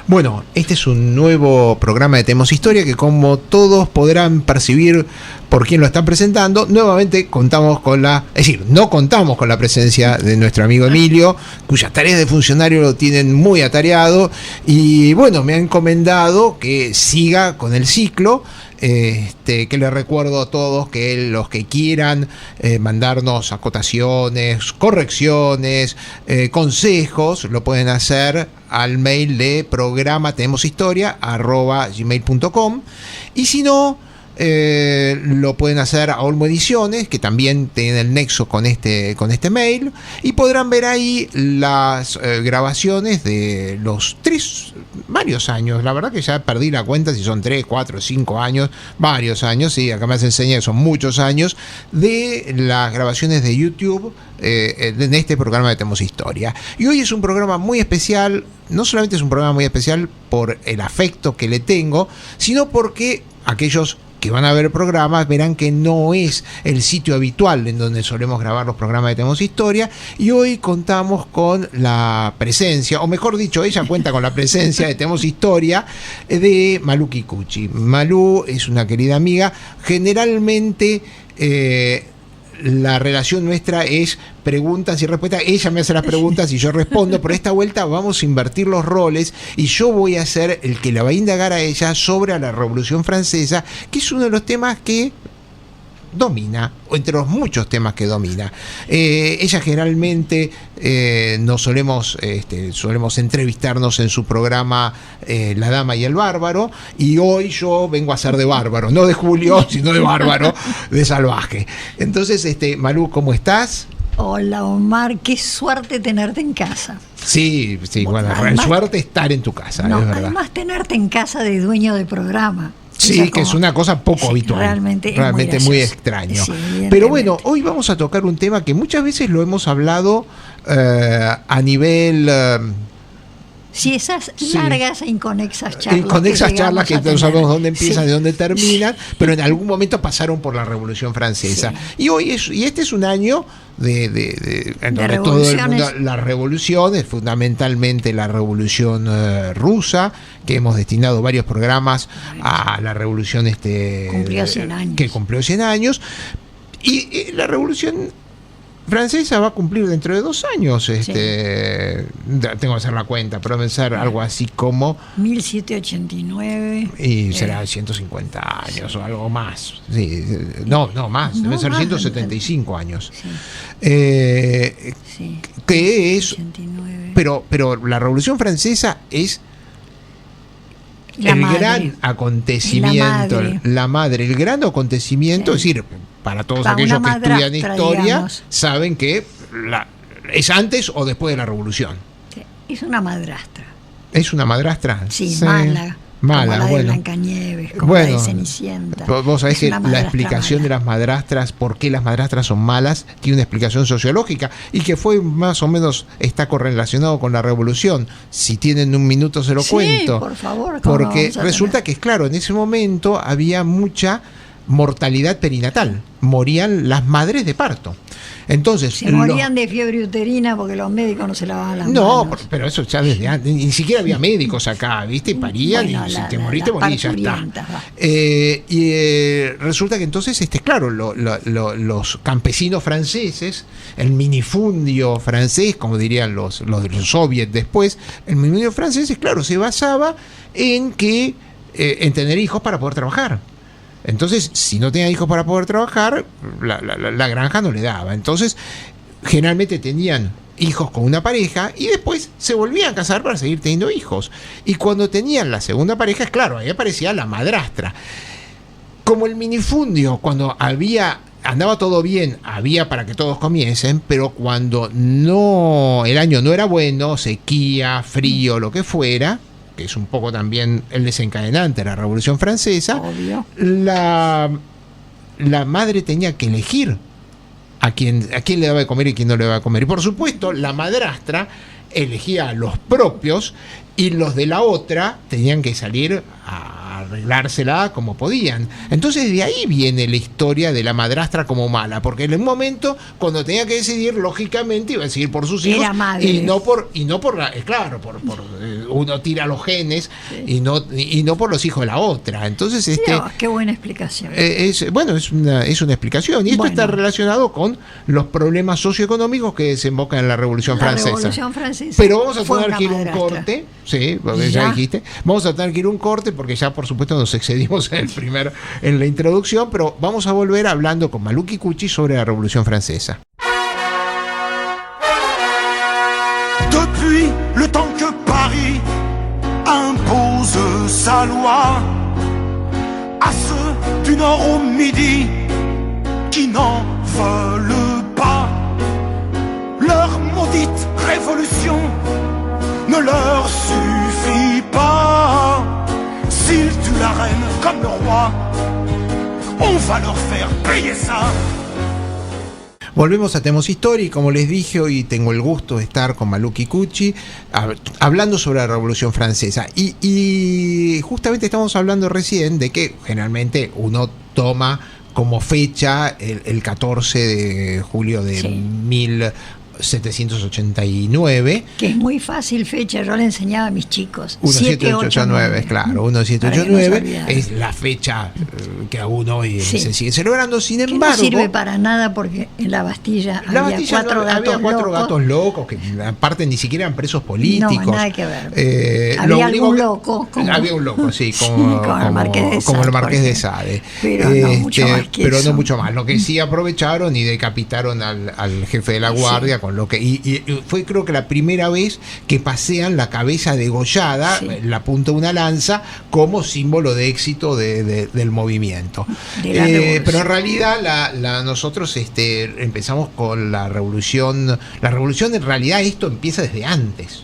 Bueno, este es un nuevo programa de Tenemos Historia que, como todos podrán percibir por quien lo están presentando, nuevamente contamos con no contamos con la presencia de nuestro amigo Emilio, cuyas tareas de funcionario lo tienen muy atareado, y bueno, me ha encomendado que siga con el ciclo. Que les recuerdo a todos que los que quieran mandarnos acotaciones, correcciones, consejos, lo pueden hacer al mail de programa tenemoshistoria@gmail.com, y si no, lo pueden hacer a Olmo Ediciones, que también tienen el nexo con este mail, y podrán ver ahí las grabaciones de los varios años. La verdad que ya perdí la cuenta si son 3, 4, 5 años, varios años, sí, acá me hace enseñar que son muchos años, de las grabaciones de YouTube en este programa de Tenemos Historia. Y hoy es un programa muy especial. No solamente es un programa muy especial por el afecto que le tengo, sino porque aquellos que van a ver programas verán que no es el sitio habitual en donde solemos grabar los programas de Tenemos Historia, y hoy contamos con la presencia, o mejor dicho, ella cuenta con la presencia de Tenemos Historia, de Malú Kikuchi. Malú es una querida amiga. Generalmente la relación nuestra es preguntas y respuestas. Ella me hace las preguntas y yo respondo. Por esta vuelta vamos a invertir los roles y yo voy a ser el que la va a indagar a ella sobre la Revolución Francesa, que es uno de los temas que domina, o entre los muchos temas que domina. Ella generalmente solemos entrevistarnos en su programa La Dama y el Bárbaro, y hoy yo vengo a ser de bárbaro, no de Julio, sino de bárbaro, de salvaje. Entonces, Malú, ¿cómo estás? Hola, Omar, qué suerte tenerte en casa. Sí, bueno, además, suerte estar en tu casa, no, es verdad. Además, tenerte en casa de dueño de programa. Sí, que es una cosa poco habitual. Realmente muy extraño. Sí, pero bueno, hoy vamos a tocar un tema que muchas veces lo hemos hablado a nivel... Sí, esas largas e inconexas charlas. Inconexas charlas que no sabemos dónde empiezan y dónde terminan, pero en algún momento pasaron por la Revolución Francesa. Sí. Y este es un año en donde todo el mundo, las revoluciones, fundamentalmente la Revolución Rusa, que hemos destinado varios programas a la Revolución cumplió 100 años. Que cumplió 100 años. Y la Revolución Francesa va a cumplir dentro de 2 años. Tengo que hacer la cuenta, pero debe ser algo así como 1789. Y será 150 años o algo más. Sí, no más, deben ser 175 años. Sí. Que es 89. Pero la Revolución Francesa es gran acontecimiento, la madre, el gran acontecimiento, es decir, para todos aquellos que estudian historia, digamos, saben que es antes o después de la Revolución. Sí, es una madrastra. ¿Es una madrastra? Sí. Mala, como la de Blancanieves, como la de Cenicienta. Vos sabés que la explicación de las madrastras, por qué las madrastras son malas, tiene una explicación sociológica, y que fue más o menos, está correlacionado con la Revolución. Si tienen un minuto se lo cuento. Por favor. Porque resulta que, claro, en ese momento había mucha mortalidad perinatal, morían las madres de parto. Entonces, se morían de fiebre uterina porque los médicos no se lavaban las manos. No, pero eso ya desde antes, ni siquiera había médicos acá, ¿viste? Parían, y si te moriste, morís, ya está. Resulta que entonces, claro, los campesinos franceses, el minifundio francés, como dirían los soviets después, el minifundio francés, claro, se basaba en tener hijos para poder trabajar. Entonces, si no tenía hijos para poder trabajar, la granja no le daba. Entonces, generalmente tenían hijos con una pareja y después se volvían a casar para seguir teniendo hijos. Y cuando tenían la segunda pareja, claro, ahí aparecía la madrastra. Como el minifundio, cuando andaba todo bien, había para que todos comiesen, pero cuando el año no era bueno, sequía, frío, lo que fuera, que es un poco también el desencadenante de la Revolución Francesa, obvio, la madre tenía que elegir a quién le daba de comer y quién no le daba de comer. Y por supuesto, la madrastra elegía a los propios, y los de la otra tenían que salir a arreglársela como podían. Entonces de ahí viene la historia de la madrastra como mala, porque en el momento cuando tenía que decidir, lógicamente iba a decidir por sus hijos y no por claro, por uno tira los genes, sí, y no por los hijos de la otra. Entonces sí, qué buena explicación. Es una explicación, y esto está relacionado con los problemas socioeconómicos que desembocan en la Revolución Francesa. Pero vamos a tener que ir un corte, sí, porque ya dijiste, vamos a tener que ir un corte porque ya por supuesto nos excedimos en la introducción, pero vamos a volver hablando con Malou Kikuchi sobre la Revolución Francesa. Depuis le temps que Paris impose sa loi à ceux du nord au midi qui n'en veulent pas, leur maudite révolution ne leur suffit pas. S'ils tuent la reine comme le roi, on va leur faire payer ça. Volvemos a Tenemos Historia y como les dije, hoy tengo el gusto de estar con Malou Kikuchi hablando sobre la Revolución Francesa y justamente estamos hablando recién de que generalmente uno toma como fecha el 14 de julio de 1789. Que es muy fácil fecha, yo le enseñaba a mis chicos. 1789, claro, 1789 es la fecha que aún hoy se sigue celebrando. Sin embargo, no sirve para nada porque en la Bastilla había cuatro gatos locos que aparte ni siquiera eran presos políticos. No, nada que ver. Había algún loco. Había un loco, sí, como el Marqués de Sade. Pero no mucho más que pero eso. No mucho más. Lo que sí aprovecharon y decapitaron al jefe de la guardia, con lo que y fue creo que la primera vez que pasean la cabeza degollada, la punta de una lanza, como símbolo de éxito del movimiento. Pero en realidad nosotros empezamos con la revolución. La revolución, en realidad, esto empieza desde antes.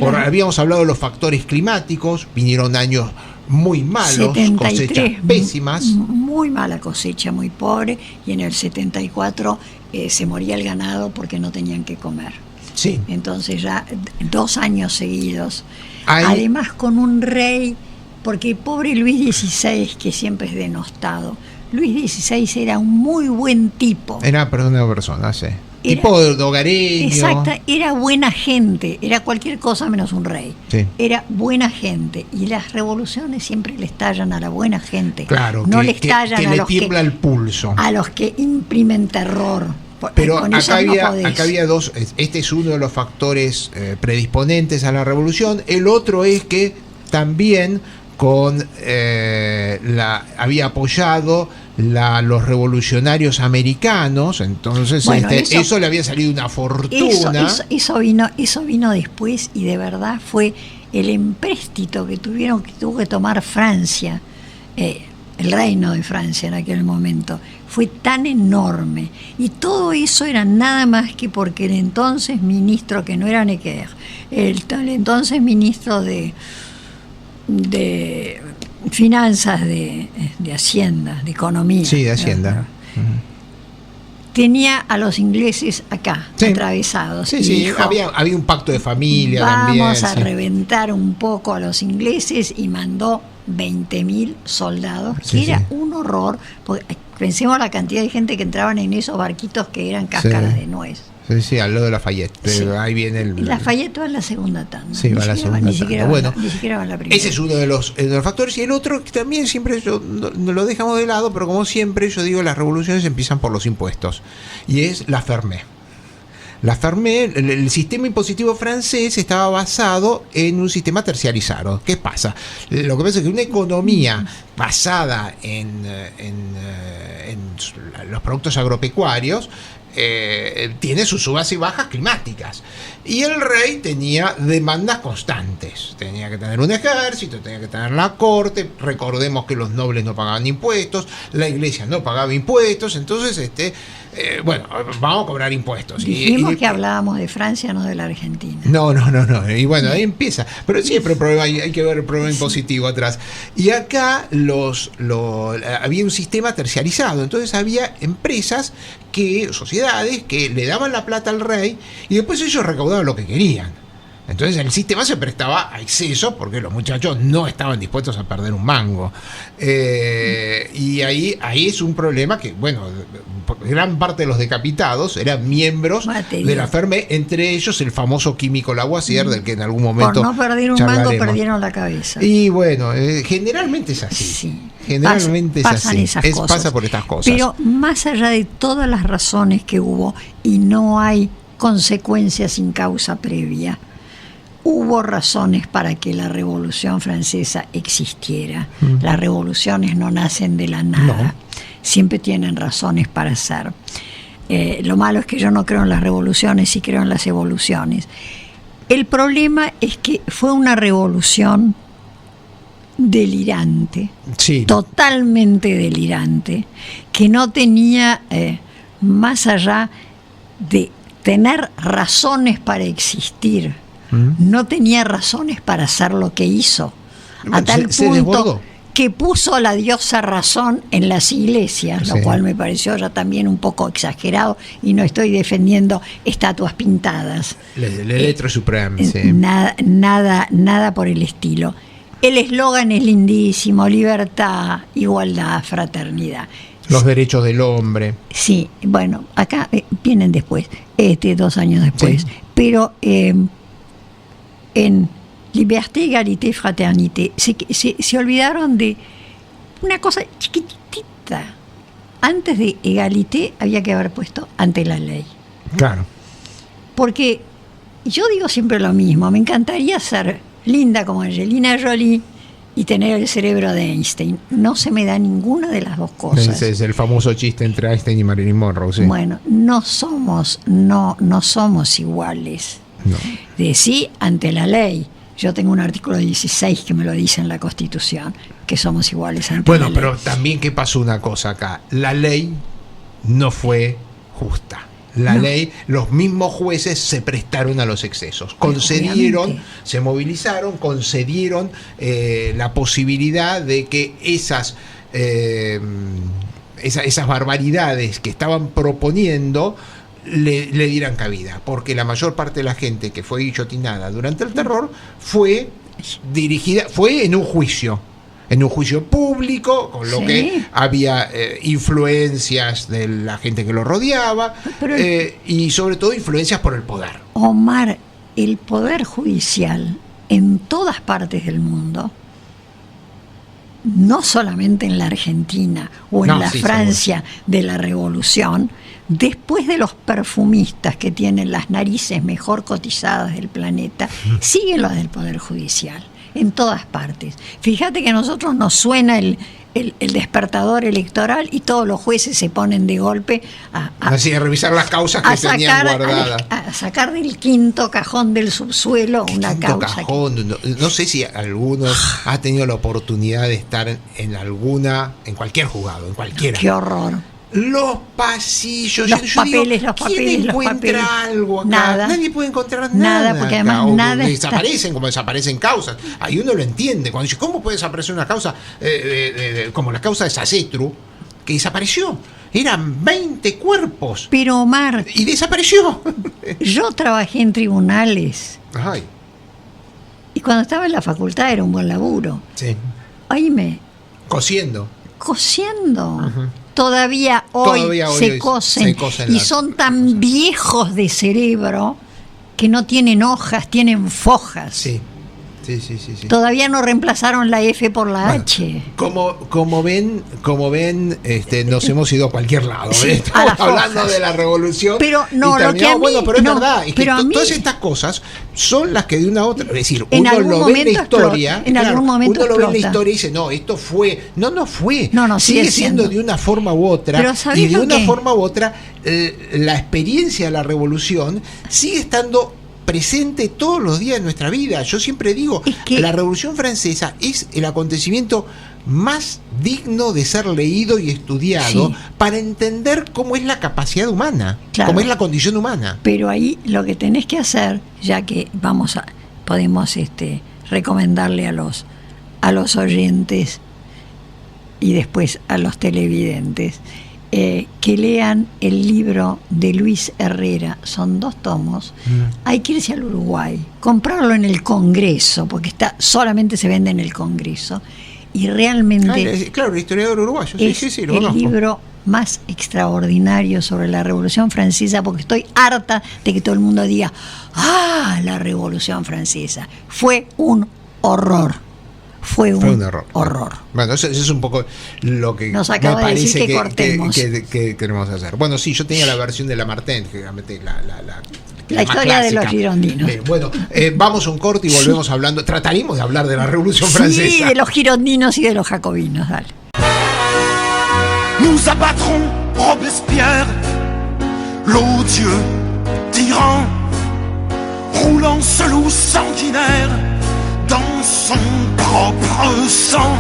Habíamos hablado de los factores climáticos, vinieron años muy malos, 73, cosechas pésimas. Muy mala cosecha, muy pobre, y en el 74 se moría el ganado porque no tenían que comer. Sí. Entonces ya 2 años seguidos. Además con un rey, porque pobre Luis XVI, que siempre es denostado. Luis XVI era un muy buen tipo. Era una persona, sí. Tipo de hogareño. Exacto, era buena gente, era cualquier cosa menos un rey. Sí. Era buena gente, y las revoluciones siempre le estallan a la buena gente. Claro, no le estallan que a le los tiembla el pulso. A los que imprimen terror. Pero acá había dos. Este es uno de los factores predisponentes a la revolución. El otro es que también había apoyado los revolucionarios americanos, entonces eso le había salido una fortuna. Eso vino después, y de verdad fue el empréstito que tuvo que tomar Francia, el reino de Francia en aquel momento, fue tan enorme, y todo eso era nada más que porque el entonces ministro, que no era Necker, el entonces ministro de finanzas, de Hacienda, de Economía. Sí, de Hacienda. Tenía a los ingleses acá, atravesados. Sí, dijo, había un pacto de familia también. Vamos a reventar un poco a los ingleses, y mandó 20.000 soldados, que era un horror. Porque pensemos la cantidad de gente que entraban en esos barquitos que eran cáscaras de nuez. Sí, al lado de Lafayette, pero ahí viene Lafayette va en la segunda tanda. Sí, va en la segunda tanda. Ni siquiera va en la primera. Ese es uno de los factores. Y el otro que también siempre no lo dejamos de lado, pero como siempre yo digo, las revoluciones empiezan por los impuestos. Y es la Fermé. La Fermé, el sistema impositivo francés estaba basado en un sistema terciarizado. ¿Qué pasa? Lo que pasa es que una economía basada en los productos agropecuarios tiene sus subas y bajas climáticas, y el rey tenía demandas constantes. Tenía que tener un ejército, tenía que tener la corte. Recordemos que los nobles no pagaban impuestos, la iglesia no pagaba impuestos, entonces vamos a cobrar impuestos. Dijimos que hablábamos de Francia, no de la Argentina. No, y bueno, ahí empieza, pero siempre hay que ver el problema impositivo atrás. Y acá había un sistema terciarizado, entonces había empresas, sociedades que le daban la plata al rey, y después ellos recaudaban lo que querían. Entonces el sistema se prestaba a exceso porque los muchachos no estaban dispuestos a perder un mango. Y ahí es un problema que, bueno, gran parte de los decapitados eran miembros de la Ferme, entre ellos el famoso químico Lavoisier, del que en algún momento por no perder un mango perdieron la cabeza. Y bueno, generalmente es así. Sí. Generalmente pasan es así. esas cosas. Pasa por estas cosas. Pero más allá de todas las razones que hubo y no hay consecuencias sin causa previa, hubo razones para que la Revolución Francesa existiera. Las revoluciones no nacen de la nada. Siempre tienen razones para ser. Lo malo es que yo no creo en las revoluciones, sí creo en las evoluciones. El problema es que fue una revolución delirante, sí, totalmente delirante, que no tenía, más allá de tener razones para existir, no tenía razones para hacer lo que hizo, a tal punto que puso a la diosa razón en las iglesias, lo cual me pareció ya también un poco exagerado, y no estoy defendiendo estatuas pintadas. L'être suprême, nada por el estilo. El eslogan es lindísimo: libertad, igualdad, fraternidad. Los derechos del hombre. Sí, bueno, acá vienen después, 2 años después. Sí. Pero en Liberté, Égalité, Fraternité se olvidaron de una cosa chiquitita. Antes de Égalité había que haber puesto ante la ley. Claro. Porque yo digo siempre lo mismo: me encantaría ser linda como Angelina Jolie y tener el cerebro de Einstein. No se me da ninguna de las dos cosas. Ese es el famoso chiste entre Einstein y Marilyn Monroe. Sí. Bueno, no somos iguales. No. De sí, ante la ley. Yo tengo un artículo 16 que me lo dice en la Constitución, que somos iguales ante la ley. Bueno, pero también que pasó una cosa acá. La ley no fue justa. La ley, los mismos jueces se prestaron a los excesos, concedieron, se movilizaron, concedieron la posibilidad de que esas barbaridades que estaban proponiendo le dieran cabida, porque la mayor parte de la gente que fue guillotinada durante el terror fue en un juicio público, con lo que había influencias de la gente que lo rodeaba, y sobre todo influencias por el poder. Omar, el poder judicial en todas partes del mundo, no solamente en la Argentina o en la Francia de la Revolución, después de los perfumistas que tienen las narices mejor cotizadas del planeta, siguen los del poder judicial. En todas partes. Fíjate que a nosotros nos suena el despertador electoral y todos los jueces se ponen de golpe a revisar las causas que tenían guardadas. A sacar del quinto cajón del subsuelo una causa. No sé si alguno ha tenido la oportunidad de estar en cualquier juzgado, en cualquiera. ¡Qué horror! Los pasillos, los papeles. ¿Quién encuentra algo acá? Nada. Nadie puede encontrar nada. Porque además nada desaparecen como desaparecen causas. Ahí uno lo entiende. Cuando dice, ¿cómo puede desaparecer una causa como la causa de Sacetru, que desapareció? Eran 20 cuerpos. Pero Omar, y desapareció. Yo trabajé en tribunales. Ay. Y cuando estaba en la facultad era un buen laburo. Sí. Oíme. Cosiendo. Uh-huh. Todavía hoy se cosen y son tan viejos de cerebro que no tienen hojas, tienen fojas. Sí. Todavía no reemplazaron la F por la H. Como ven, nos hemos ido a cualquier lado. Estamos hablando de la revolución. Pero no, lo que a mí, pero es verdad, es que todas estas cosas son las que de una u otra, es decir, uno lo ve en la historia, uno lo ve en la historia y dice, no, esto fue, no fue, sigue siendo de una forma u otra, y de una forma u otra la experiencia de la revolución sigue estando presente todos los días de nuestra vida. Yo siempre digo, la Revolución Francesa es el acontecimiento más digno de ser leído y estudiado para entender cómo es la capacidad humana, cómo es la condición humana. Pero ahí lo que tenés que hacer, ya que podemos recomendarle a los oyentes y después a los televidentes, que lean el libro de Luis Herrera, son 2 tomos. Hay que irse al Uruguay, comprarlo en el Congreso, porque solamente se vende en el Congreso, y realmente claro, el historiador uruguayo, es sí, lo el conozco. libro más extraordinario sobre la Revolución Francesa, porque estoy harta de que todo el mundo diga, la Revolución Francesa fue un horror. Fue un horror. Bueno, eso es un poco lo que nos acaba me de decir parece que cortemos. que queremos hacer. Bueno, sí, yo tenía la versión de Lamartine, que realmente la historia de los girondinos. Bueno, vamos a un corte y volvemos hablando. Trataremos de hablar de la Revolución Francesa. Sí, de los girondinos y de los jacobinos, dale. Nous abattrons Robespierre, l'odieux tyran, roulant ce loup sanguinaire dans son propre sang.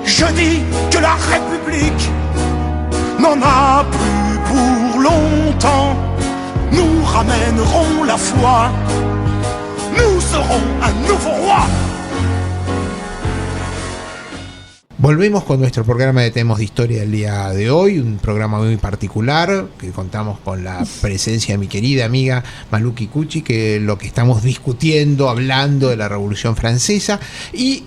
Je dis que la République n'en a plus pour longtemps. Nous ramènerons la foi, nous serons un nouveau roi. Volvemos con nuestro programa de temas de historia del día de hoy, un programa muy particular, que contamos con la presencia de mi querida amiga Malú Kikuchi, que lo que estamos discutiendo, hablando de la Revolución Francesa, y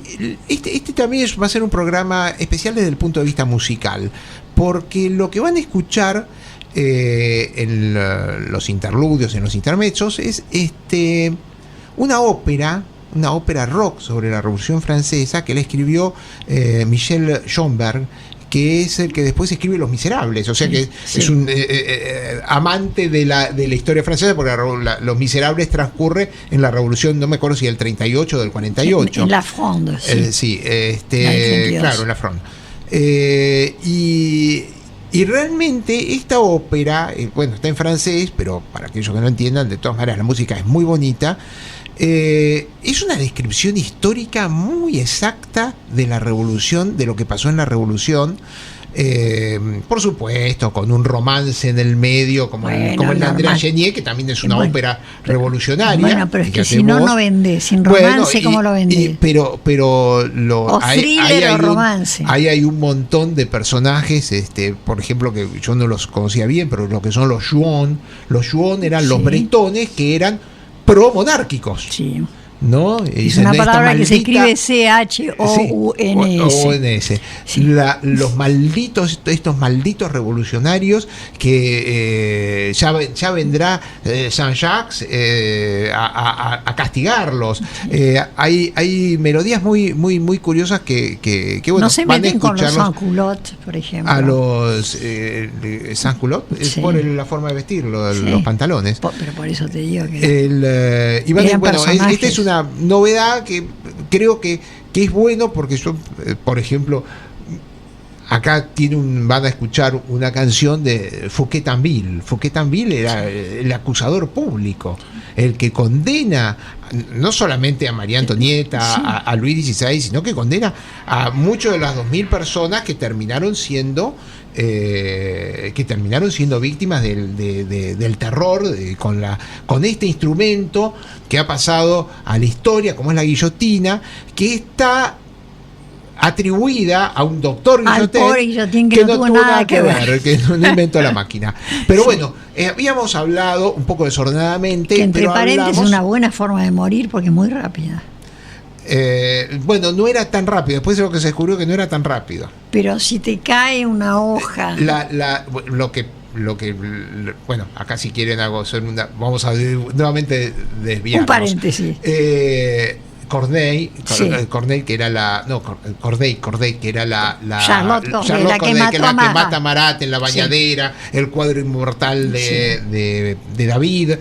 este también va a ser un programa especial desde el punto de vista musical, porque lo que van a escuchar en los interludios, en los intermezos, es una ópera rock sobre la Revolución Francesa que le escribió Michel Schönberg, que es el que después escribe Los Miserables, o sea que es un amante de la historia francesa, porque Los Miserables transcurre en la Revolución, no me acuerdo si del 38 o del 48. En la Fronde, sí. Claro, en la Fronde. Y realmente esta ópera, está en francés, pero para aquellos que no entiendan, de todas maneras la música es muy bonita. Es una descripción histórica muy exacta de la revolución, de lo que pasó en la revolución, por supuesto con un romance en el medio como el de Andrea Chenier, que también es una ópera revolucionaria. Bueno, pero es que si no vende, sin romance, ¿cómo lo vendés? Pero o thriller o romance. Ahí hay un montón de personajes, por ejemplo, que yo no los conocía bien, pero lo que son los Juon eran los bretones que eran pro-monárquicos. Sí. ¿No? Es una palabra que se escribe C-H-O-U-N-S. Sí. Estos malditos revolucionarios que ya vendrá Jean-Jacques a castigarlos. Hay melodías muy curiosas que no se van a meten con los escucharlos. sans-culottes, por ejemplo. A los sans-culottes es por la forma de vestir, los pantalones. Pero por eso te digo que esta es una novedad que creo que es bueno, porque yo, por ejemplo, acá van a escuchar una canción de Fouquet-Tinville. Fouquet-Tinville era el acusador público, el que condena no solamente a María Antonieta, a Luis XVI, sino que condena a muchas de las 2.000 personas que terminaron siendo víctimas del terror, con este instrumento que ha pasado a la historia, como es la guillotina, que está atribuida a un doctor Guillotín que no tuvo nada que ver, que no inventó la máquina. Pero bueno, habíamos hablado un poco desordenadamente, que entre paréntesis es una buena forma de morir porque es muy rápida. No era tan rápido. Después de lo que se descubrió que no era tan rápido. Pero si te cae una hoja. Acá si quieren vamos a nuevamente desviarnos. Un paréntesis. Corday, que era Corday, que era Charlotte Corday, que mata a Marat en la bañadera, el cuadro inmortal de David.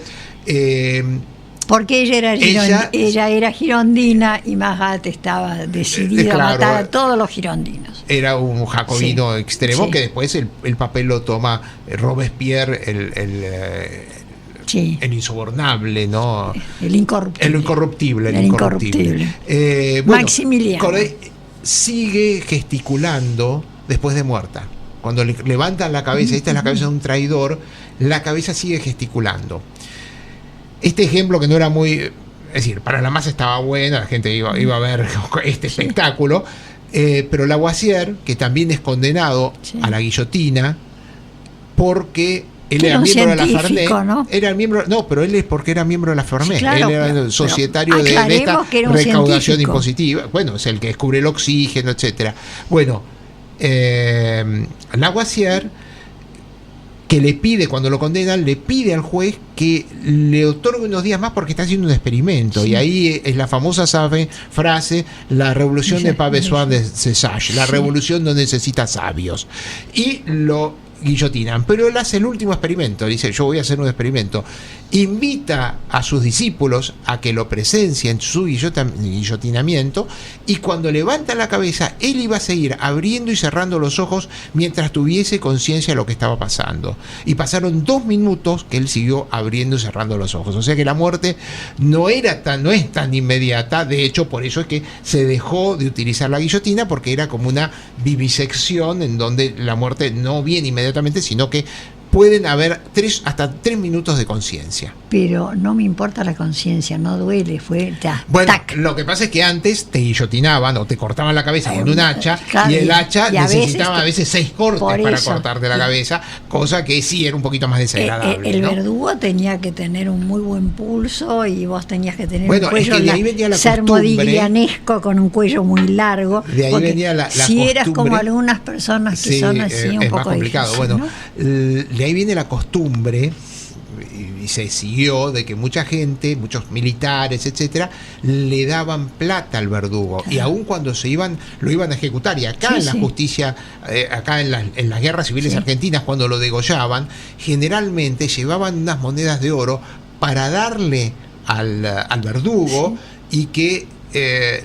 Porque ella era girondina y Marat estaba decidida a matar a todos los girondinos. Era un jacobino extremo que después el papel lo toma Robespierre, el insobornable, ¿no? El incorruptible. Maximiliano. Corday sigue gesticulando después de muerta. Cuando le levantan la cabeza, esta es la cabeza de un traidor, la cabeza sigue gesticulando. Este ejemplo que no era muy... Es decir, para la masa estaba buena, la gente iba a ver este espectáculo. Pero Lavoisier, que también es condenado a la guillotina porque él era miembro de la Fernet, ¿no? Era miembro, no, pero él es porque era miembro de la Fernet. Sí, claro, él era el societario de esta recaudación impositiva. Bueno, es el que descubre el oxígeno, etcétera. Bueno, Lavoisier, que le pide, cuando lo condenan, le pide al juez que le otorgue unos días más porque está haciendo un experimento. Sí. Y ahí es la famosa frase, la revolución de pas besoin de sage, la revolución no necesita sabios. Y lo guillotinan, pero él hace el último experimento, dice: yo voy a hacer un experimento, invita a sus discípulos a que lo presencien su guillotinamiento, y cuando levanta la cabeza, él iba a seguir abriendo y cerrando los ojos mientras tuviese conciencia de lo que estaba pasando, y pasaron 2 minutos que él siguió abriendo y cerrando los ojos. O sea que la muerte no es tan inmediata. De hecho, por eso es que se dejó de utilizar la guillotina, porque era como una vivisección en donde la muerte no viene inmediatamente, sino que pueden haber hasta 3 minutos de conciencia. Pero no me importa la conciencia, no duele, fue ya. Bueno, tac. Lo que pasa es que antes te guillotinaban o te cortaban la cabeza con un hacha, claro, y el hacha necesitaba a veces 6 cortes para cortarte la cabeza, cosa que sí era un poquito más desagradable. El ¿no? verdugo tenía que tener un muy buen pulso, y vos tenías que tener un cuello, es que de ahí venía la ser modiglianesco, con un cuello muy largo. De ahí venía la si costumbre. Eras como algunas personas que son así un poco más complicado. Difícil, bueno, ¿no? De ahí viene la costumbre, y se siguió, de que mucha gente, muchos militares, etcétera, le daban plata al verdugo, claro, y aun cuando lo iban a ejecutar. Y acá en la justicia, acá en las guerras civiles argentinas, cuando lo degollaban, generalmente llevaban unas monedas de oro para darle al verdugo, y que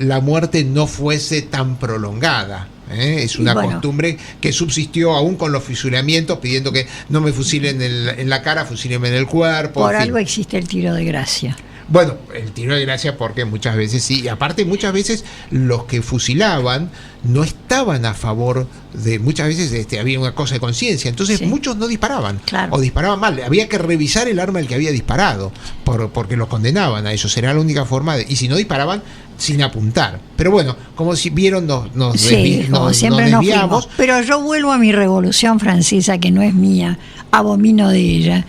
la muerte no fuese tan prolongada. Es una costumbre que subsistió aún con los fusilamientos, pidiendo que no me fusilen en la cara, fusílenme en el cuerpo. Por algo existe el tiro de gracia. Bueno, el tiro de gracia, porque muchas veces sí, y aparte muchas veces los que fusilaban no estaban a favor de, muchas veces había una cosa de conciencia, entonces muchos no disparaban, claro, o disparaban mal, había que revisar el arma del que había disparado, porque los condenaban a eso, será la única forma y si no disparaban, sin apuntar. Pero bueno, como si vieron, nos desviamos. Pero yo vuelvo a mi Revolución Francesa, que no es mía, abomino de ella.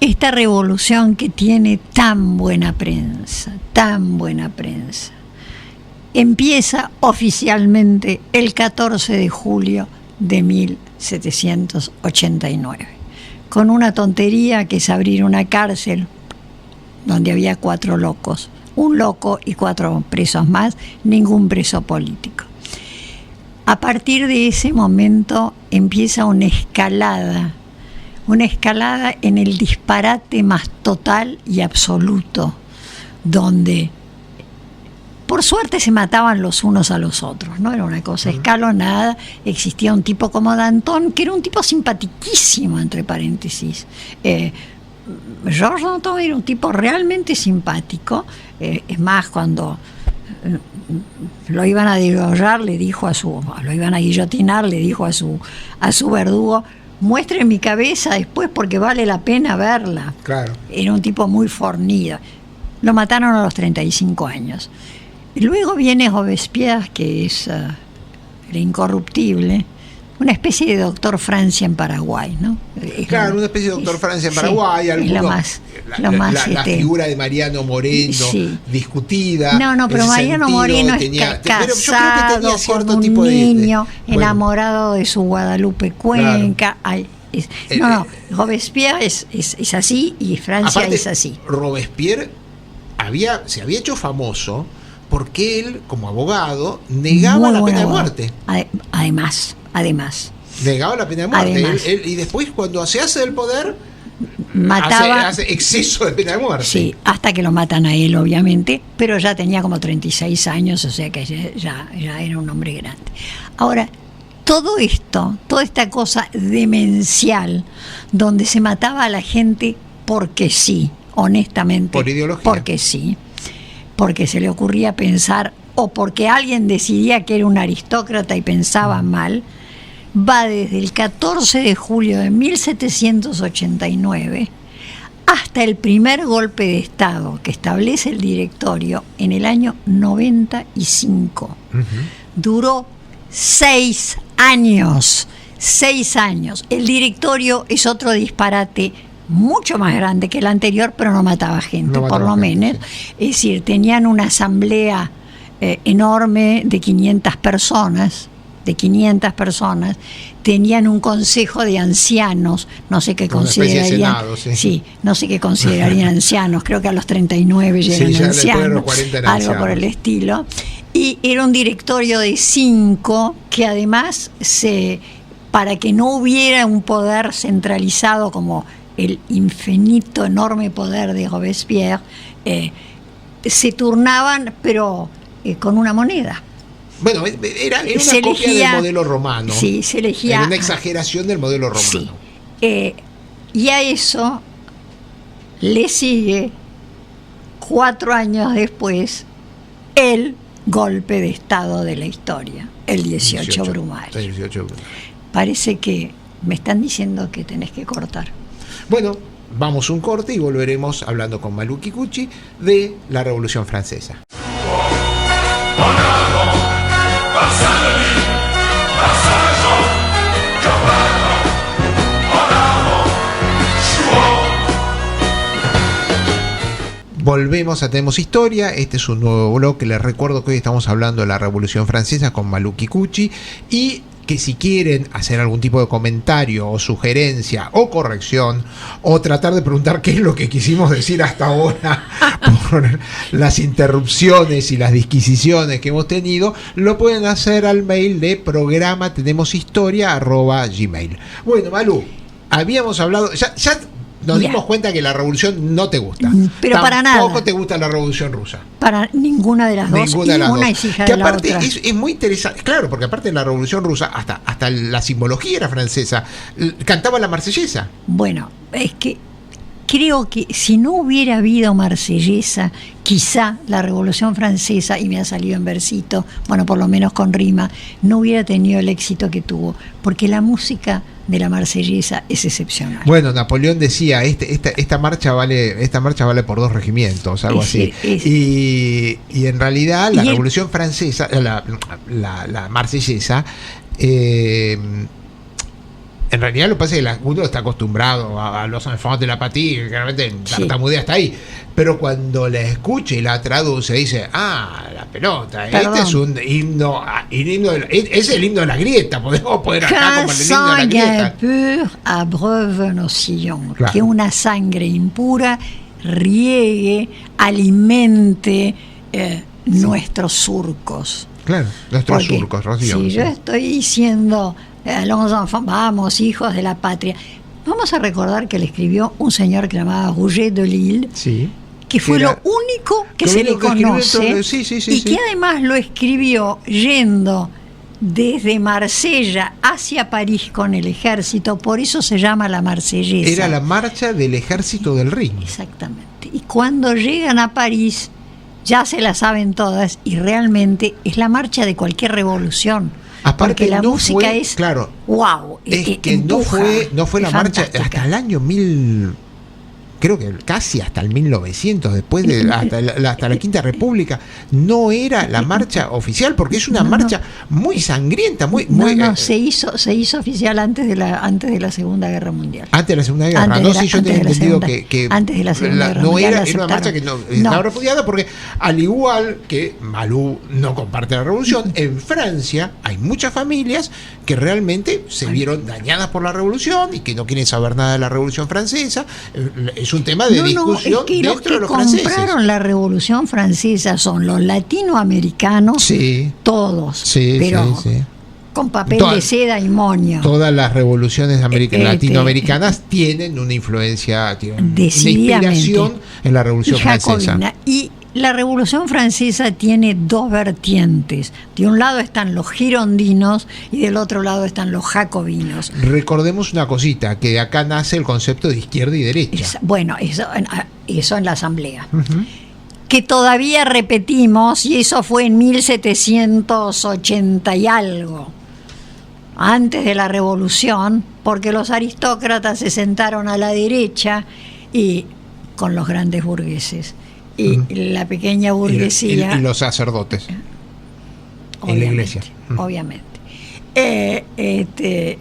Esta revolución que tiene tan buena prensa, empieza oficialmente el 14 de julio de 1789, con una tontería que es abrir una cárcel donde había 4 locos, un loco y 4 presos más, ningún preso político. A partir de ese momento empieza una escalada en el disparate más total y absoluto, donde por suerte se mataban los unos a los otros, no era una cosa escalonada. Existía un tipo como Danton, que era un tipo simpatiquísimo, entre paréntesis. Georges Danton era un tipo realmente simpático. Es más, cuando lo iban a degollar, lo iban a guillotinar, le dijo a su verdugo: muestre mi cabeza después porque vale la pena verla. Claro. Era un tipo muy fornido. Lo mataron a los 35 años. Luego viene Robespierre, que es el incorruptible, una especie de doctor Francia en Paraguay, ¿no? Claro, una especie de doctor Francia en Paraguay. La figura de Mariano Moreno, discutida. No, pero Mariano Moreno es casado con un niño, enamorado de su Guadalupe Cuenca. Claro. Robespierre es así, y Francia aparte, es así. Robespierre se había hecho famoso porque él, como abogado, negaba la pena de muerte. Además. Negaba la pena de muerte. Y después, cuando se hace del poder, hace exceso de pena de muerte. Sí, hasta que lo matan a él, obviamente, pero ya tenía como 36 años, o sea que ya era un hombre grande. Ahora, todo esto, toda esta cosa demencial, donde se mataba a la gente porque sí, honestamente. Por ideología. Porque sí. Porque se le ocurría pensar, o porque alguien decidía que era un aristócrata y pensaba mal, va desde el 14 de julio de 1789 hasta el primer golpe de Estado que establece el directorio en el año 95. Duró 6 años. 6 años. El directorio es otro disparate mucho más grande que el anterior, pero no mataba gente, por lo menos. Sí. Es decir, tenían una asamblea enorme de 500 personas. Tenían un consejo de ancianos, no sé qué considerarían, Senado, sí, no sé qué considerarían ancianos, creo que a los 39 llegan ancianos, algo por el estilo. Y era un directorio de 5 que además para que no hubiera un poder centralizado como el infinito, enorme poder de Robespierre, se turnaban, pero con una moneda. Bueno, era una copia del modelo romano. Sí, se elegía. Era una exageración del modelo romano. Sí. Y a eso le sigue, 4 años después, el golpe de Estado de la historia, el 18 Brumario. El 18 Brumario. Parece que me están diciendo que tenés que cortar. Bueno, vamos un corte y volveremos hablando con Malú Kikuchi de la Revolución Francesa. Volvemos a Tenemos Historia. Este es un nuevo bloque. Les recuerdo que hoy estamos hablando de la Revolución Francesa con Malú Kikuchi, y que si quieren hacer algún tipo de comentario o sugerencia o corrección, o tratar de preguntar qué es lo que quisimos decir hasta ahora por las interrupciones y las disquisiciones que hemos tenido, lo pueden hacer al mail de programatenemoshistoria@gmail. Bueno, Malú, habíamos hablado, ya nos dimos cuenta que la revolución no te gusta. Pero para nada. Tampoco te gusta la revolución rusa. Para ninguna de las dos. Una es hija de la otra. Que aparte es muy interesante. Claro, porque aparte de la revolución rusa, hasta la simbología era francesa. Cantaba la marsellesa. Bueno, es que creo que si no hubiera habido marsellesa, quizá la Revolución Francesa, y me ha salido en versito, bueno, por lo menos con rima, no hubiera tenido el éxito que tuvo, porque la música de la marsellesa es excepcional. Bueno, Napoleón decía, esta marcha vale por 2 regimientos, algo así. Y en realidad la Revolución Francesa, la marsellesa, en realidad lo que pasa es que uno está acostumbrado a los enfants de la patrie, que realmente tartamudea hasta ahí. Pero cuando la escucha y la traduce, dice, la pelota, este es un himno, es el himno de la grieta, podemos poner acá como el himno de la grieta. Pur abreuve nos sillons, claro. Que una sangre impura riegue, alimente nuestros surcos. Claro, nuestros surcos, Rocío. Si yo estoy diciendo, vamos, hijos de la patria, vamos a recordar que le escribió un señor que se llamaba Rouget de Lille, que fue lo único que se le conoce, y que además lo escribió yendo desde Marsella hacia París con el ejército, por eso se llama la marsellesa. Era la marcha del ejército del Rin. Exactamente. Y cuando llegan a París, ya se la saben todas, y realmente es la marcha de cualquier revolución. Aparte, porque la música es claro, wow, es que empuja, no fue la marcha hasta el año 1000, creo que casi hasta el 1900, después de hasta la Quinta República, no era la marcha oficial, porque es una marcha muy sangrienta, muy se hizo oficial antes de la Segunda Guerra Mundial. Antes de la Segunda Guerra, yo tenía entendido que antes de la Segunda Guerra Mundial era una marcha que no estaba repudiada, porque al igual que Malú no comparte la revolución, en Francia hay muchas familias que realmente se vieron dañadas por la revolución y que no quieren saber nada de la Revolución Francesa. Es un tema de discusión es que dentro de los franceses. Los que franceses. compraron la Revolución Francesa son los latinoamericanos, todos, pero con papel de seda y moño. Todas las revoluciones latinoamericanas tienen una influencia, tienen una inspiración en la Revolución Francesa. Y la Revolución Francesa tiene 2 vertientes. De un lado están los girondinos y del otro lado están los jacobinos. Recordemos una cosita, que de acá nace el concepto de izquierda y derecha. Eso en la Asamblea. Que todavía repetimos, y eso fue en 1780 y algo, antes de la Revolución, porque los aristócratas se sentaron a la derecha y con los grandes burgueses. Y la pequeña burguesía y los sacerdotes en la iglesia. Obviamente.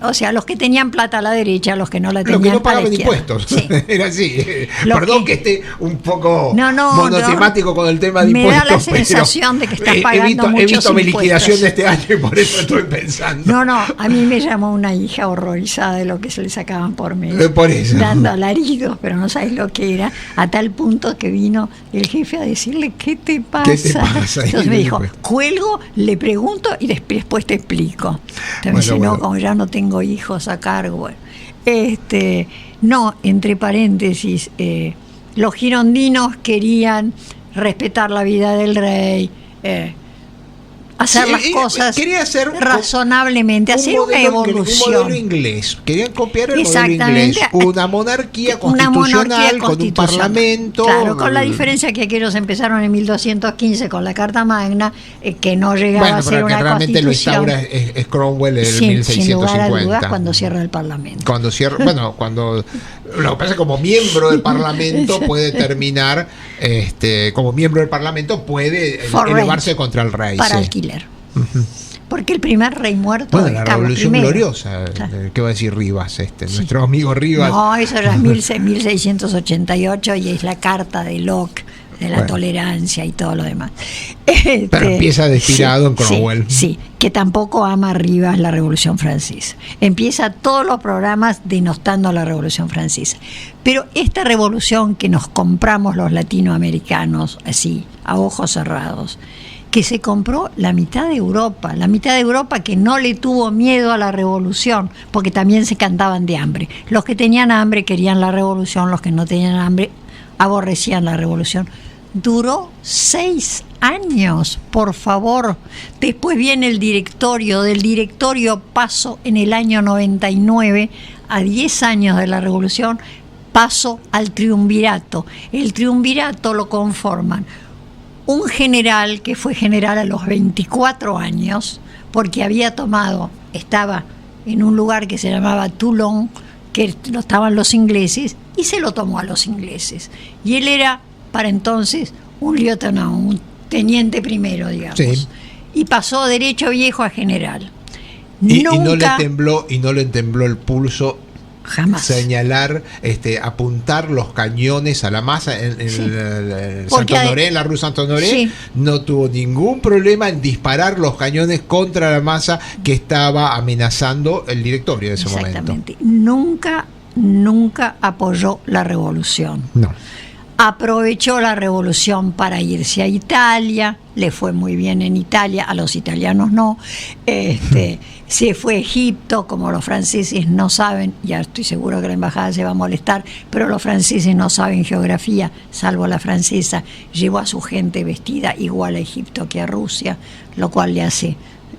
O sea, los que tenían plata a la derecha, los que no la tenían Los que no a la pagaban izquierda. impuestos. Sí. Era así. Lo Perdón que esté un poco No, monotemático con el tema de me impuestos. da la sensación de que estás pagando he muchos visto mi impuestos. liquidación de este año y por eso estoy pensando. No, a mí me llamó una hija horrorizada de lo que se le sacaban por mes. Por eso. Dando alaridos, pero no sabes lo que era, a tal punto que vino el jefe a decirle, ¿qué te pasa? ¿Qué te pasa? Entonces me dijo, Pues. cuelgo, le pregunto y después te explico. Entonces me dice, Bueno. no, como ya no tengo hijos a cargo. Bueno, no, entre paréntesis, los girondinos querían respetar la vida del rey, hacer Sí, las cosas quería hacer razonablemente, hacer una evolución. Un modelo inglés. Querían copiar el modelo Exactamente. inglés. Una monarquía Una constitucional monarquía con un constitucional. parlamento. Claro, con la diferencia que aquellos empezaron en 1215 con la Carta Magna, que no llegaba Bueno, a ser pero que una realmente lo constitución. instaura es Cromwell en Sin 1650. lugar a dudas, cuando cierra el Parlamento. Cuando cierra, bueno, lo que pasa es que como miembro del Parlamento puede terminar, como miembro del Parlamento puede For elevarse rent, contra el rey. para sí. alquiler. Porque el primer rey muerto Bueno, es la Carlos Revolución I. Gloriosa, Claro. ¿qué va a decir Rivas? Nuestro amigo Rivas. No, eso ya es 1688 y es la carta de Locke de la tolerancia y todo lo demás. Pero empieza destilado en Cromwell. Sí, que tampoco ama a Rivas la Revolución Francesa. Empieza todos los programas denostando a la Revolución Francesa. Pero esta revolución que nos compramos los latinoamericanos, así, a ojos cerrados, que se compró la mitad de Europa que no le tuvo miedo a la revolución, porque también se cantaban de hambre. Los que tenían hambre querían la revolución, los que no tenían hambre aborrecían la revolución. Duró 6 años, por favor. Después viene el directorio, del directorio paso en el año 99, a 10 años de la revolución, paso al triunvirato. El triunvirato lo conforman un general que fue general a los 24 años, porque estaba en un lugar que se llamaba Toulon, que no estaban los ingleses, y se lo tomó a los ingleses. Y él era, para entonces, un lieutenant, un teniente primero, digamos. Sí. Y pasó derecho viejo a general. Y Nunca, no le tembló el pulso jamás. señalar, apuntar los cañones a la masa en Porque en la Rue Saint-Honoré. Sí. No tuvo ningún problema en disparar los cañones contra la masa que estaba amenazando el directorio de ese momento. Exactamente. Nunca apoyó la revolución. No. Aprovechó la revolución para irse a Italia, le fue muy bien en Italia, a los italianos no. Se fue a Egipto, como los franceses no saben, ya estoy seguro que la embajada se va a molestar, pero los franceses no saben geografía, salvo la francesa. Llevó a su gente vestida igual a Egipto que a Rusia, lo cual le hace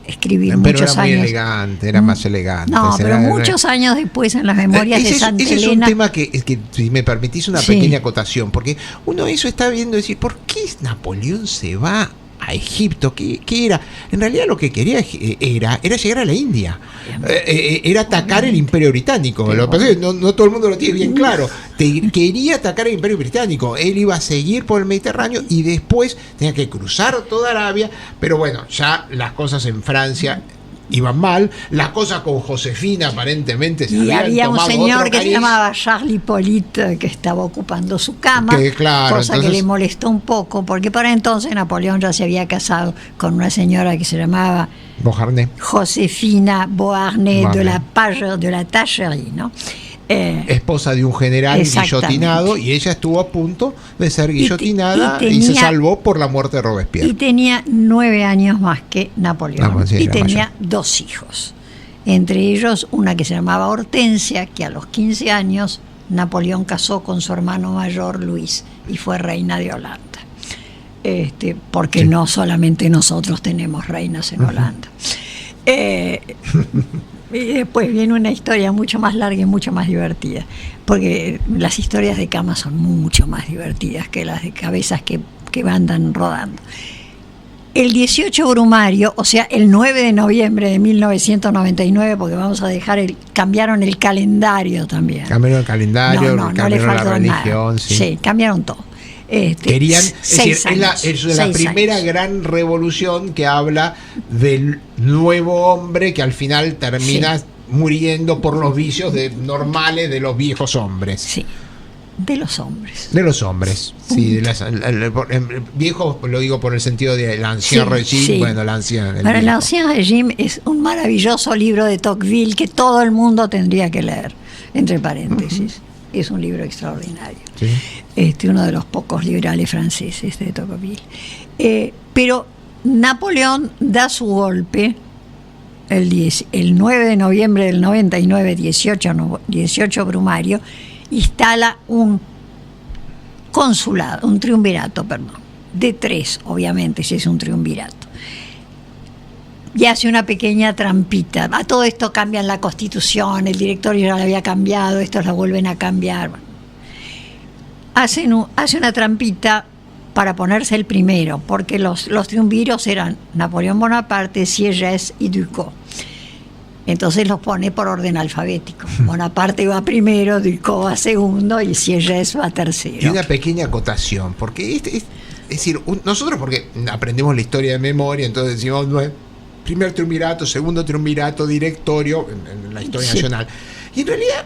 escribir Pero muchos era muy años. elegante, era más elegante. No, pero muchos años después en las memorias de Santa ese Elena. es un tema que, si me permitís una Sí. pequeña acotación, porque uno eso está viendo decir, ¿por qué Napoleón se va a Egipto? ¿Qué era? En realidad lo que quería era llegar a la India. Era atacar el Imperio Británico. Lo que pasa es que no todo el mundo lo tiene bien claro. Quería atacar el Imperio Británico. Él iba a seguir por el Mediterráneo y después tenía que cruzar toda Arabia. Pero bueno, ya las cosas en Francia iban mal. Las cosas con Josefina aparentemente se Y habían había un tomado señor otro que se cariz. llamaba Charles Hippolyte que estaba ocupando su cama, Que, claro, cosa que entonces- le molestó un poco, porque para entonces Napoleón ya se había casado con una señora que se llamaba Beauharnais. Josefina Beauharnais de Beauharnais. la Tacherie, ¿no? Esposa de un general Exactamente. guillotinado, y ella estuvo a punto de ser Y guillotinada te- y y se tenía- salvó por la muerte de Robespierre. Y tenía 9 años más que Napoleón. Ah, sí, y era tenía 2 hijos. Entre ellos una que se llamaba Hortensia, que a los 15 años Napoleón casó con su hermano mayor Luis y fue reina de Holanda. Porque Sí. no solamente nosotros tenemos reinas en Holanda. Y después viene una historia mucho más larga y mucho más divertida, porque las historias de cama son mucho más divertidas que las de cabezas que andan rodando. El 18 Brumario, o sea, el 9 de noviembre de 1999, porque vamos a cambiaron el calendario también. Cambiaron el calendario, No le cambiaron la faltó religión. nada. Sí, cambiaron todo. Querían, es decir, es la primera años. gran revolución que habla del nuevo hombre que al final termina muriendo por los vicios normales de los viejos hombres. Sí, de los hombres. De los hombres, sí, viejo lo digo por el sentido del ancien regime, bueno, el ancien. El ancien regime es un maravilloso libro de Tocqueville que todo el mundo tendría que leer, entre paréntesis. Es un libro extraordinario. Sí. Uno de los pocos liberales franceses de Tocqueville. Pero Napoleón da su golpe el 9 de noviembre del 99, 18 brumario, instala un consulado, un triunvirato, de 3, obviamente, si es un triunvirato. Y hace una pequeña trampita. A todo esto cambian la Constitución, el directorio ya la había cambiado, estos la vuelven a cambiar. Hace una trampita para ponerse el primero, porque los triunviros eran Napoleón Bonaparte, Sieyès y Ducos. Entonces los pone por orden alfabético. Bonaparte va primero, Ducos va segundo y Sieyès va tercero. Y una pequeña acotación, porque es decir, nosotros porque aprendemos la historia de memoria, entonces decimos, primer triunvirato, segundo triunvirato, directorio, en la historia nacional. Y en realidad,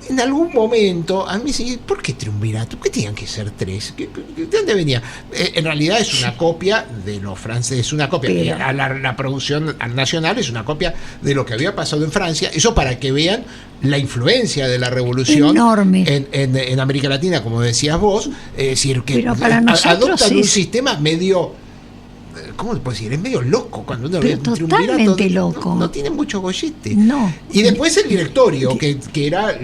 en algún momento, a mí me dicen, ¿por qué triunvirato? ¿Por qué tenían que ser 3? ¿De dónde venía? En realidad es una copia de los franceses, es una copia. La producción nacional es una copia de lo que había pasado en Francia. Eso para que vean la influencia de la revolución enorme en América Latina, como decías vos. Es decir, que adoptan un sistema medio... ¿Cómo te puedo decir? Es medio loco cuando uno ve un totalmente loco. No tiene mucho gollete. No. Y después el directorio, que era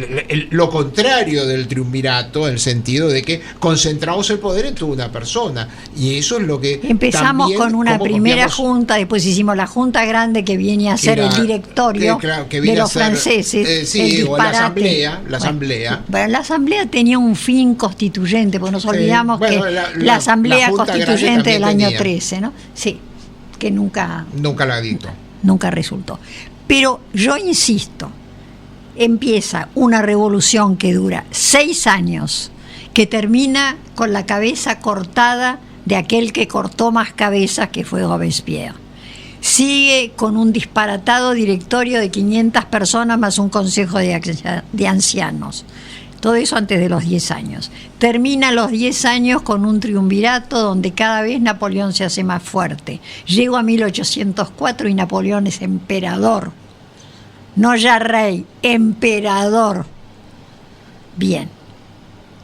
lo contrario del triunvirato, en el sentido de que concentramos el poder en toda una persona. Y eso es lo que... Empezamos con una primera junta, después hicimos la junta grande que viene a ser el directorio de los franceses. Sí, o la asamblea. Bueno, la asamblea tenía un fin constituyente, porque nos olvidamos que la asamblea constituyente del año 13, ¿no? Sí, que nunca la dictó. Nunca resultó. Pero yo insisto, empieza una revolución que dura 6 años, que termina con la cabeza cortada de aquel que cortó más cabezas, que fue Robespierre. Sigue con un disparatado directorio de 500 personas más un consejo de ancianos. Todo eso antes de los 10 años. Termina los 10 años con un triunvirato donde cada vez Napoleón se hace más fuerte. Llego a 1804 y Napoleón es emperador. No ya rey, emperador. Bien.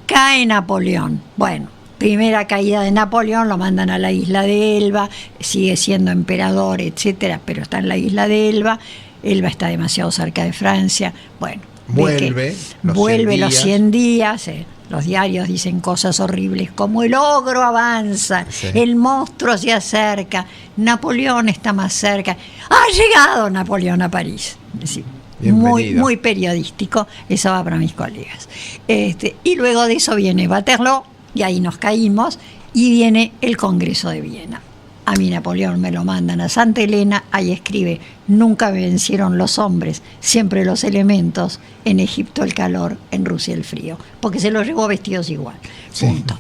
Cae Napoleón. Bueno, primera caída de Napoleón, lo mandan a la isla de Elba, sigue siendo emperador, etcétera, pero está en la isla de Elba. Elba está demasiado cerca de Francia. Bueno. Vuelve los 100 días, los diarios dicen cosas horribles como el ogro avanza, el monstruo se acerca, Napoleón está más cerca, ha llegado Napoleón a París. Sí, muy periodístico, eso va para mis colegas. Y luego de eso viene Waterloo, y ahí nos caímos, y viene el Congreso de Viena. A mí Napoleón me lo mandan a Santa Elena, ahí escribe, nunca me vencieron los hombres, siempre los elementos, en Egipto el calor, en Rusia el frío, porque se los llevó vestidos igual, punto.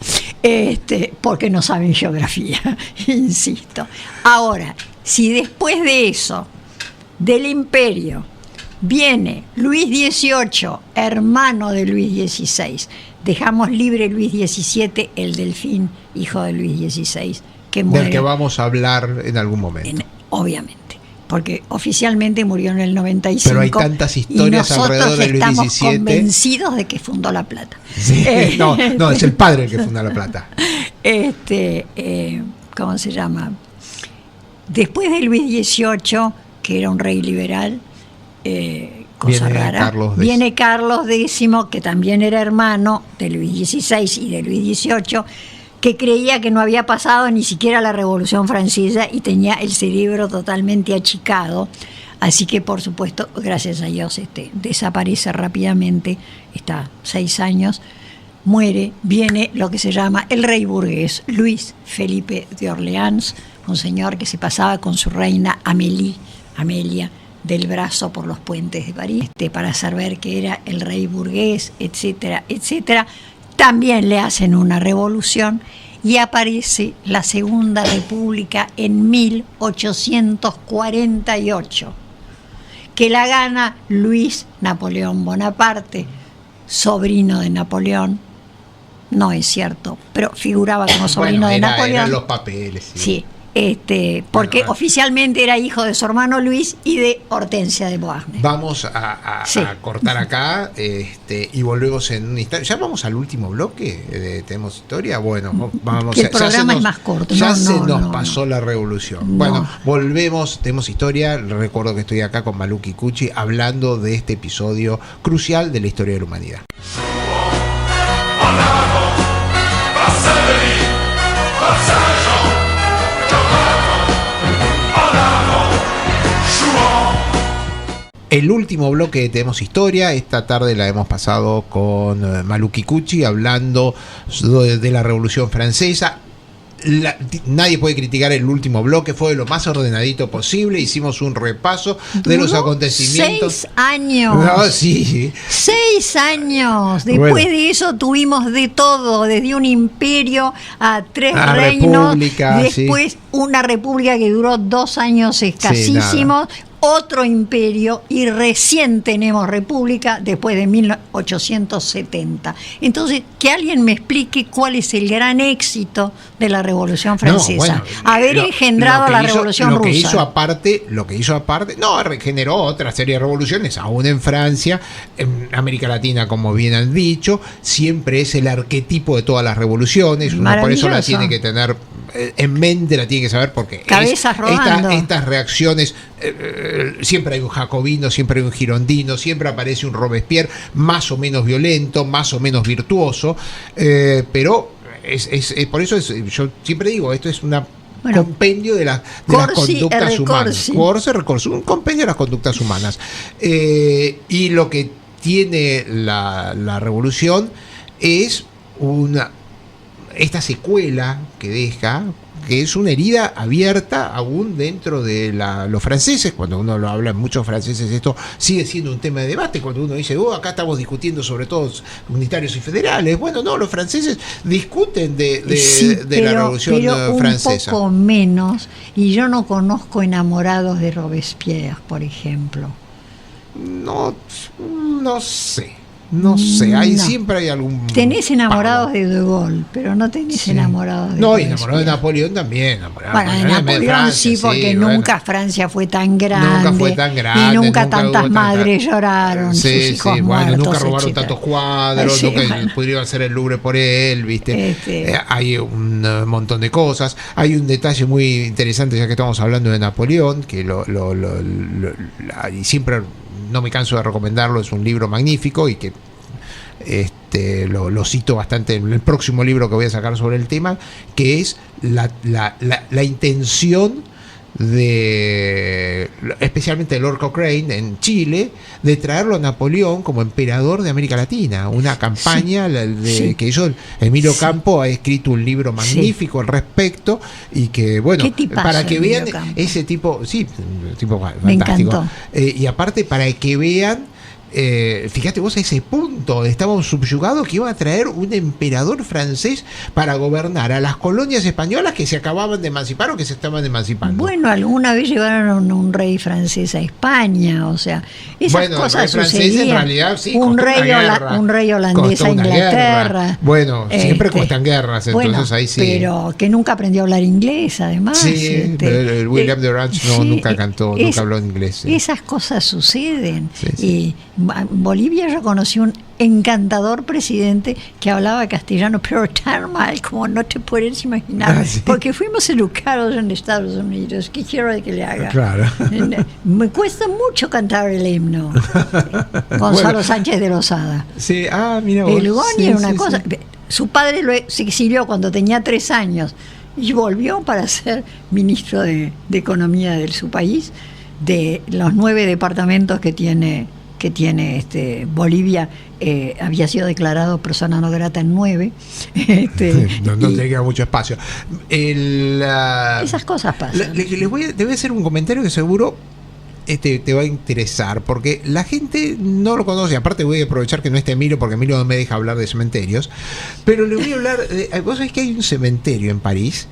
Porque no saben geografía, insisto. Ahora, si después de eso, del imperio, viene Luis XVIII, hermano de Luis XVI, dejamos libre Luis XVII, el delfín, hijo de Luis XVI, que muere, del que vamos a hablar en algún momento. Obviamente, porque oficialmente murió en el 95. Pero hay tantas historias alrededor de Luis XVII. Nosotros estamos convencidos de que fundó La Plata. Sí, no, es el padre el que fundó La Plata. ¿Cómo se llama? Después de Luis XVIII, que era un rey liberal, cosa rara, viene Carlos X, que también era hermano de Luis XVI y de Luis XVIII, que creía que no había pasado ni siquiera la Revolución Francesa y tenía el cerebro totalmente achicado. Así que, por supuesto, gracias a Dios, desaparece rápidamente, está 6 años, muere, viene lo que se llama el rey burgués, Luis Felipe de Orleans, un señor que se pasaba con su reina Amelia, del brazo por los puentes de París, para hacer ver que era el rey burgués, etcétera, etcétera. También le hacen una revolución y aparece la Segunda República en 1848, que la gana Luis Napoleón Bonaparte, sobrino de Napoleón. No es cierto, pero figuraba como sobrino de Napoleón. Eran los papeles. Sí. Porque bueno, oficialmente era hijo de su hermano Luis y de Hortensia de Beauharnais. Vamos a cortar acá y volvemos en un instante. ¿Ya vamos al último bloque? ¿Tenemos historia? Bueno, vamos. Que el programa es más corto. Ya se nos pasó la revolución. No. Bueno, volvemos, tenemos historia. Recuerdo que estoy acá con Malú Kikuchi hablando de este episodio crucial de la historia de la humanidad. El último bloque de Tenemos Historia, esta tarde la hemos pasado con Malú Kikuchi hablando de la Revolución Francesa. Nadie puede criticar el último bloque, fue lo más ordenadito posible, hicimos un repaso de los acontecimientos. 6 años. No, sí. 6 años. Después de eso tuvimos de todo, desde un imperio a 3 reinos, después una república que duró 2 años escasísimos. Otro imperio y recién tenemos república después de 1870. Entonces, que alguien me explique cuál es el gran éxito de la Revolución Francesa. Haber engendrado la Revolución Rusa. Lo que hizo aparte, generó otra serie de revoluciones, aún en Francia, en América Latina, como bien han dicho, siempre es el arquetipo de todas las revoluciones. Uno por eso la tiene que tener en mente, la tiene que saber, porque cabezas rodando. Estas reacciones, siempre hay un jacobino, siempre hay un girondino, siempre aparece un Robespierre más o menos violento, más o menos virtuoso, pero por eso yo siempre digo, esto es una compendio de las conductas humanas. Un compendio de las conductas humanas. Y lo que tiene la revolución es esta secuela que deja, que es una herida abierta aún dentro de los franceses. Cuando uno lo habla, muchos franceses, esto sigue siendo un tema de debate. Cuando uno dice, acá estamos discutiendo sobre todo unitarios y federales. Bueno, no, los franceses discuten de la Revolución Francesa. Un poco menos, y yo no conozco enamorados de Robespierre, por ejemplo. No sé. Siempre hay algún. Tenés enamorados de De Gaulle, pero no tenés enamorados de enamorado de Napoleón también. De Napoleón sí, porque nunca Francia fue tan grande. Y nunca tantas madres lloraron. Sus hijos muertos, nunca robaron tantos cuadros, nunca pudieron hacer el Louvre por él, ¿viste? Hay un montón de cosas. Hay un detalle muy interesante, ya que estamos hablando de Napoleón, que y siempre no me canso de recomendarlo, es un libro magnífico y que lo cito bastante en el próximo libro que voy a sacar sobre el tema, que es la intención especialmente de Lord Cochrane en Chile, de traerlo a Napoleón como emperador de América Latina. Una campaña que Emilio Campo ha escrito un libro magnífico al respecto, y que para que vean ese tipo, fantástico. Me encantó. Y aparte, para que vean, fíjate vos, a ese punto estábamos subyugados, que iba a traer un emperador francés para gobernar a las colonias españolas que se acababan de emancipar o que se estaban emancipando. Bueno, alguna vez llevaron un rey francés a España, o sea, esas cosas sucedían. En realidad, sí, un rey holandés a Inglaterra. Bueno, siempre cuestan guerras, entonces ahí sí. Pero que nunca aprendió a hablar inglés, además. Sí, el William de Orange nunca cantó, nunca habló inglés. Sí. Esas cosas suceden. Y Bolivia, yo conocí un encantador presidente que hablaba castellano, pero tan mal como no te puedes imaginar, porque fuimos educados en Estados Unidos. ¿Qué quiero que le haga? Claro. Me cuesta mucho cantar el himno. Gonzalo Sánchez de Lozada. Sí, mira vos. El Goni era una cosa. Su padre se exilió cuando tenía 3 años y volvió para ser ministro de Economía de su país, de los 9 departamentos que tiene Bolivia. Había sido declarado persona no grata en 9. No te queda mucho espacio. Esas cosas pasan. Les voy a hacer un comentario que seguro te va a interesar, porque la gente no lo conoce. Aparte voy a aprovechar que no está Emilio, porque Emilio no me deja hablar de cementerios, pero le voy a hablar vos sabés que hay un cementerio en París,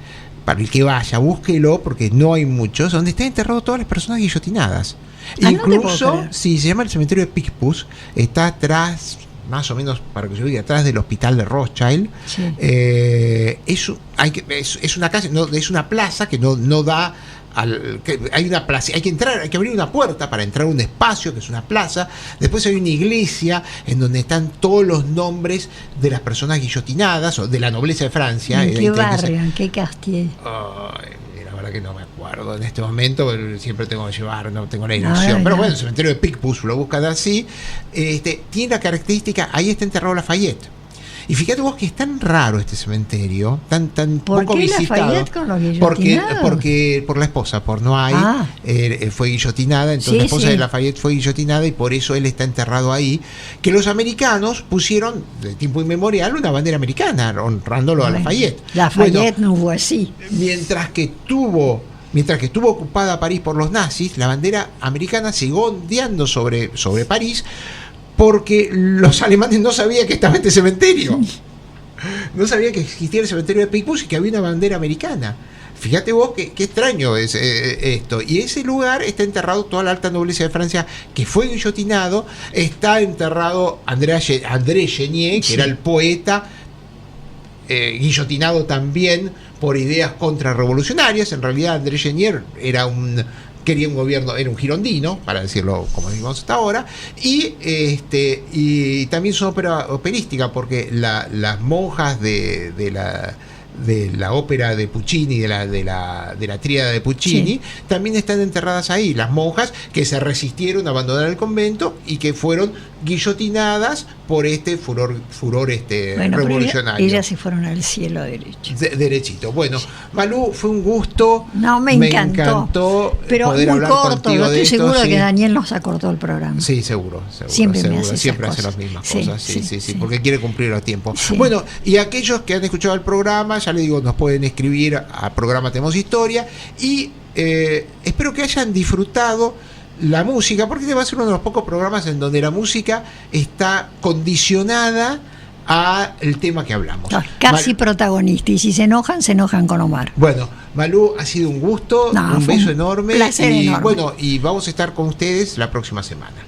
para el que vaya, búsquelo, porque no hay muchos, donde están enterrados todas las personas guillotinadas. Incluso, sí, se llama el cementerio de Picpus, está atrás, más o menos, para que yo diga, atrás del hospital de Rothschild. Sí. Es una casa, no, es una plaza que no da hay una plaza, hay que abrir una puerta para entrar a un espacio que es una plaza. Después hay una iglesia en donde están todos los nombres de las personas guillotinadas o de la nobleza de Francia. ¿En qué barrio? ¿En qué quartier? La verdad que no me acuerdo en este momento, siempre tengo que llevar, no tengo la dirección. Pero bueno, el cementerio de Picpus lo buscan así. Tiene la característica, ahí está enterrado Lafayette. Y fíjate vos que es tan raro este cementerio, tan poco visitado. Con los guillotinados? Porque por la esposa, por Noailles, fue guillotinada, entonces la esposa de Lafayette fue guillotinada y por eso él está enterrado ahí. Que los americanos pusieron de tiempo inmemorial una bandera americana, honrándolo a Lafayette. Lafayette no fue así. Mientras que estuvo ocupada París por los nazis, la bandera americana siguió ondeando sobre París, porque los alemanes no sabían que estaba este cementerio. No sabían que existía el cementerio de Picpus y que había una bandera americana. Fíjate vos qué extraño es esto. Y ese lugar está enterrado toda la alta nobleza de Francia que fue guillotinado. Está enterrado André Chenier, que era el poeta, guillotinado también por ideas contrarrevolucionarias. En realidad André Chenier quería un gobierno, era un girondino, para decirlo como decimos hasta ahora, y también su ópera operística, porque las monjas de la ópera de Puccini, de la tríada de Puccini, también están enterradas ahí, las monjas que se resistieron a abandonar el convento y que fueron guillotinadas por este furor revolucionario. Ellas se fueron al cielo derecho. Derechito. Bueno, Malú, fue un gusto. No, me encantó. Pero poder muy corto, yo estoy seguro que Daniel nos acortó el programa. Sí, seguro. Siempre hace las mismas cosas. Sí, porque quiere cumplir los tiempos. Sí. Bueno, y aquellos que han escuchado el programa, ya les digo, nos pueden escribir a Programa Tenemos Historia, y espero que hayan disfrutado la música, porque este va a ser uno de los pocos programas en donde la música está condicionada al tema que hablamos. Casi protagonista, y si se enojan con Omar. Bueno, Malú, ha sido un gusto, un beso enorme. Placer enorme. Bueno, y vamos a estar con ustedes la próxima semana.